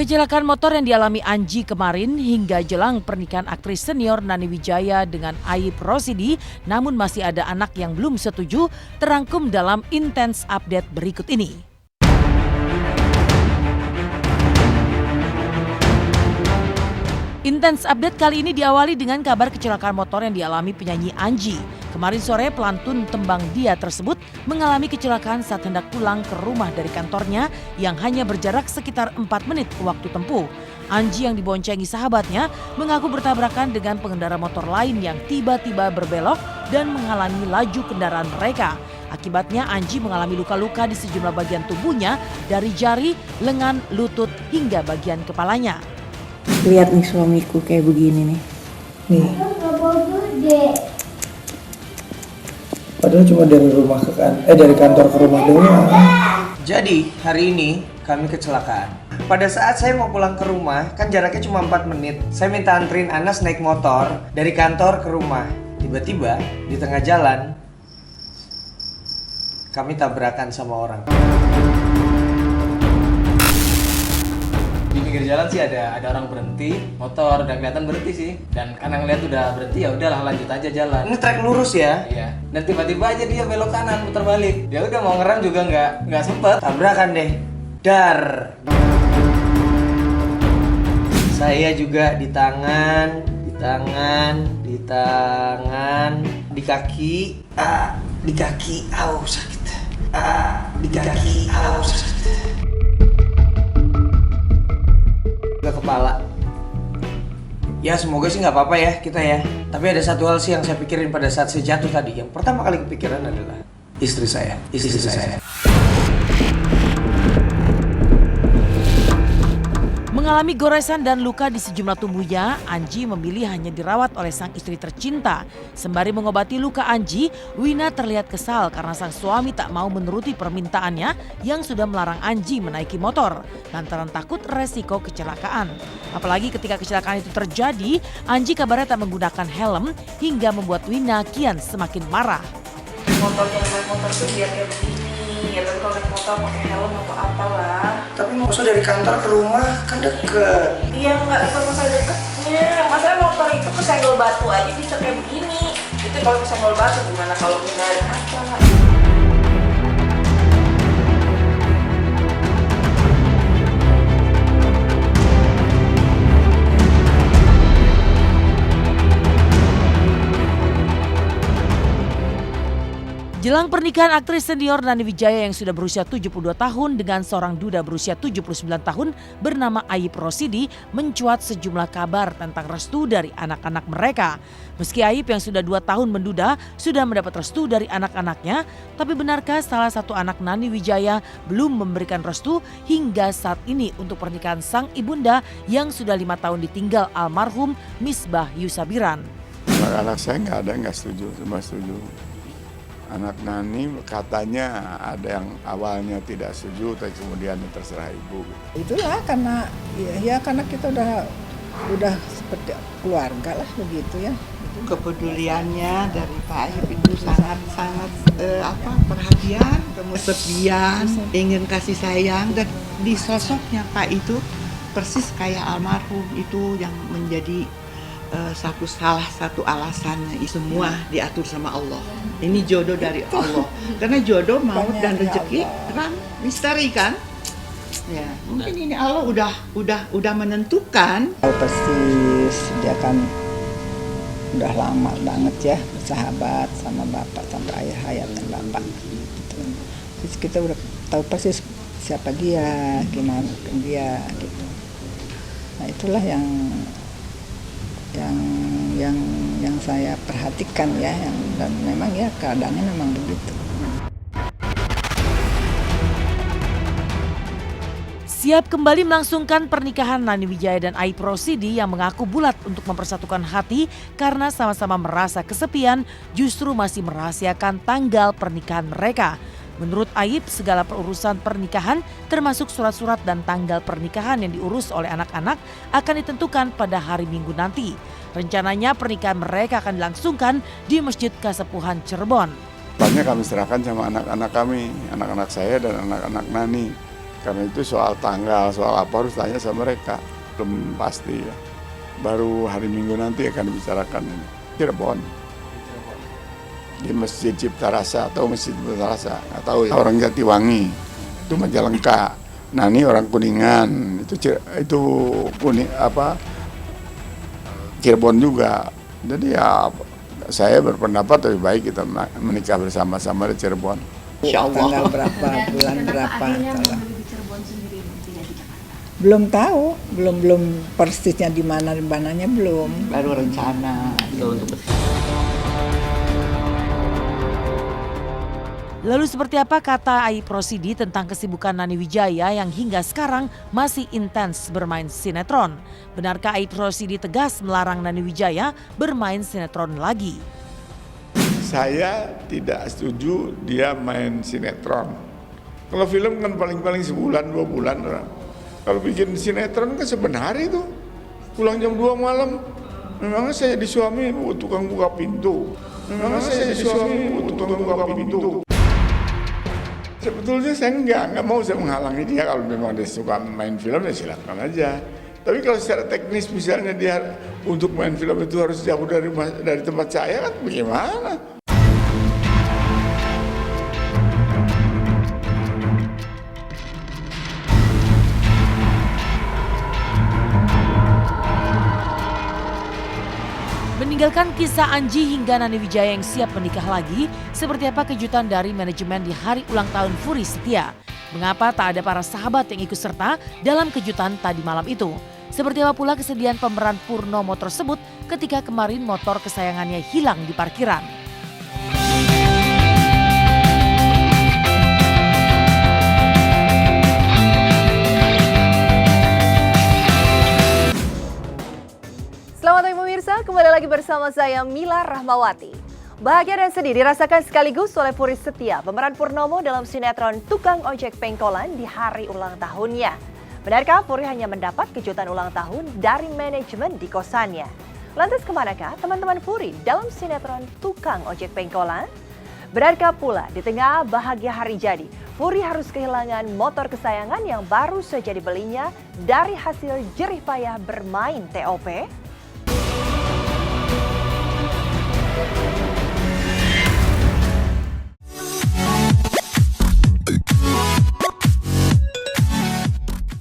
Kecelakaan motor yang dialami Anji kemarin hingga jelang pernikahan aktris senior Nani Wijaya dengan Aib Rosidi, namun masih ada anak yang belum setuju, terangkum dalam Intense Update berikut ini. Intense Update kali ini diawali dengan kabar kecelakaan motor yang dialami penyanyi Anji. Kemarin sore pelantun Tembang Dia tersebut mengalami kecelakaan saat hendak pulang ke rumah dari kantornya yang hanya berjarak sekitar 4 menit waktu tempuh. Anji yang diboncengi sahabatnya mengaku bertabrakan dengan pengendara motor lain yang tiba-tiba berbelok dan menghalangi laju kendaraan mereka. Akibatnya Anji mengalami luka-luka di sejumlah bagian tubuhnya dari jari, lengan, lutut hingga bagian kepalanya. Lihat nih suamiku kayak begini nih. Nih. Padahal cuma dari kantor ke rumah doang. Jadi hari ini kami kecelakaan. Pada saat saya mau pulang ke rumah, kan jaraknya cuma 4 menit. Saya minta anterin Anas naik motor dari kantor ke rumah. Tiba-tiba di tengah jalan kami tabrakan sama orang. Di pinggir jalan sih ada orang berhenti, motor udah kelihatan berhenti sih. Dan karena ngeliat udah berhenti ya udahlah lanjut aja jalan. Ini trek lurus ya. Iya. Dan tiba-tiba aja dia belok kanan putar balik. Dia udah mau ngerem juga nggak sempet. Tabrakan deh. Dar. Saya juga di tangan, di kaki, di kaki, sakit. Di kaki, sakit. Ke kepala. Ya semoga sih nggak apa-apa ya kita ya. Tapi ada satu hal sih yang saya pikirin pada saat saya jatuh tadi. Yang pertama kali kepikiran adalah istri saya. Mengalami goresan dan luka di sejumlah tubuhnya, Anji memilih hanya dirawat oleh sang istri tercinta. Sembari mengobati luka Anji, Wina terlihat kesal karena sang suami tak mau menuruti permintaannya yang sudah melarang Anji menaiki motor lantaran takut resiko kecelakaan. Apalagi ketika kecelakaan itu terjadi, Anji kabarnya tak menggunakan helm hingga membuat Wina kian semakin marah. Motornya naik motor tuh biar kayak begini, ya kan kalau naik motor pakai helm atau apalah. Tapi maksud dari kantor ke rumah kan deket. Iya nggak itu masalah deketnya, masalah motor itu kesenggol batu aja bisa kayak begini. Itu kalau kesenggol batu gimana kalau menghindari apa? Jelang pernikahan aktris senior Nani Wijaya yang sudah berusia 72 tahun dengan seorang duda berusia 79 tahun bernama Aib Rosidi, mencuat sejumlah kabar tentang restu dari anak-anak mereka. Meski Aib yang sudah 2 tahun menduda sudah mendapat restu dari anak-anaknya, tapi benarkah salah satu anak Nani Wijaya belum memberikan restu hingga saat ini untuk pernikahan sang ibunda yang sudah 5 tahun ditinggal almarhum Misbah Yusabiran? Anak saya nggak setuju, cuma setuju. Anak Nani katanya ada yang awalnya tidak setuju, tapi kemudian terserah ibu. Itulah karena karena kita udah seperti keluarga lah begitu ya. Kepeduliannya dari Pak Aib itu sangat perhatian, kemudian ingin kasih sayang, dan di sosoknya Pak itu persis kayak almarhum itu yang menjadi salah satu alasannya. Semua diatur sama Allah. Ini jodoh dari Allah. Karena jodoh, maut dan rezeki kan misteri kan. Ya, mungkin ini Allah udah menentukan. Tahu persis dia kan udah lama banget ya bersahabat sama bapak sampai ayah hayatnya bapak. Gitu. Terus kita udah tahu persis siapa dia, gimana dia gitu. Nah itulah yang saya perhatikan ya, dan memang ya keadaannya memang begitu. Siap kembali melangsungkan pernikahan Nani Wijaya dan Aib Rosidi yang mengaku bulat untuk mempersatukan hati karena sama-sama merasa kesepian, justru masih merahasiakan tanggal pernikahan mereka. Menurut Aib, segala perurusan pernikahan termasuk surat-surat dan tanggal pernikahan yang diurus oleh anak-anak akan ditentukan pada hari Minggu nanti. Rencananya pernikahan mereka akan dilangsungkan di Masjid Kasepuhan Cirebon. Tanya kami serahkan sama anak-anak kami, anak-anak saya dan anak-anak Nani. Karena itu soal tanggal, soal apa harus tanya sama mereka. Belum pasti ya. Baru hari Minggu nanti akan dibicarakan ini. Cirebon. Di Masjid Cipta Rasa atau Masjid Cipta Rasa. Nggak tahu ya. Orang Jatiwangi. Itu Majalengka. Nah ini orang Kuningan. Itu Kuning apa? Cirebon juga. Jadi ya saya berpendapat lebih baik kita menikah bersama-sama di Cirebon. Insya Allah. Tanggal berapa, bulan berapa. Belum tahu, belum persisnya di mananya belum. Baru rencana. Lalu seperti apa kata Aip Rosidi tentang kesibukan Nani Wijaya yang hingga sekarang masih intens bermain sinetron? Benarkah Aip Rosidi tegas melarang Nani Wijaya bermain sinetron lagi? Saya tidak setuju dia main sinetron. Kalau film kan paling-paling sebulan, 2 bulan. Kalau bikin sinetron kan sebenarnya itu. Pulang jam 2 malam. Memangnya saya jadi suami tukang buka pintu. Memangnya saya jadi suami tukang buka pintu. Sebetulnya saya nggak mau saya menghalangi dia. Kalau memang dia suka main film ya silakan aja. Tapi kalau secara teknis misalnya dia untuk main film itu harus jauh dari tempat saya kan bagaimana? Meninggalkan kisah Anji hingga Nani Wijaya yang siap menikah lagi, seperti apa kejutan dari manajemen di hari ulang tahun Fury Setia? Mengapa tak ada para sahabat yang ikut serta dalam kejutan tadi malam itu? Seperti apa pula kesedihan pemeran Purnomo tersebut ketika kemarin motor kesayangannya hilang di parkiran? Selamat pagi pemirsa, kembali lagi bersama saya Mila Rahmawati. Bahagia dan sedih dirasakan sekaligus oleh Fury Setia, pemeran Purnomo dalam sinetron Tukang Ojek Pengkolan di hari ulang tahunnya. Benarkah Fury hanya mendapat kejutan ulang tahun dari manajemen di kosannya? Lantas kemanakah teman-teman Fury dalam sinetron Tukang Ojek Pengkolan? Benarkah pula di tengah bahagia hari jadi, Fury harus kehilangan motor kesayangan yang baru saja dibelinya dari hasil jerih payah bermain TOP?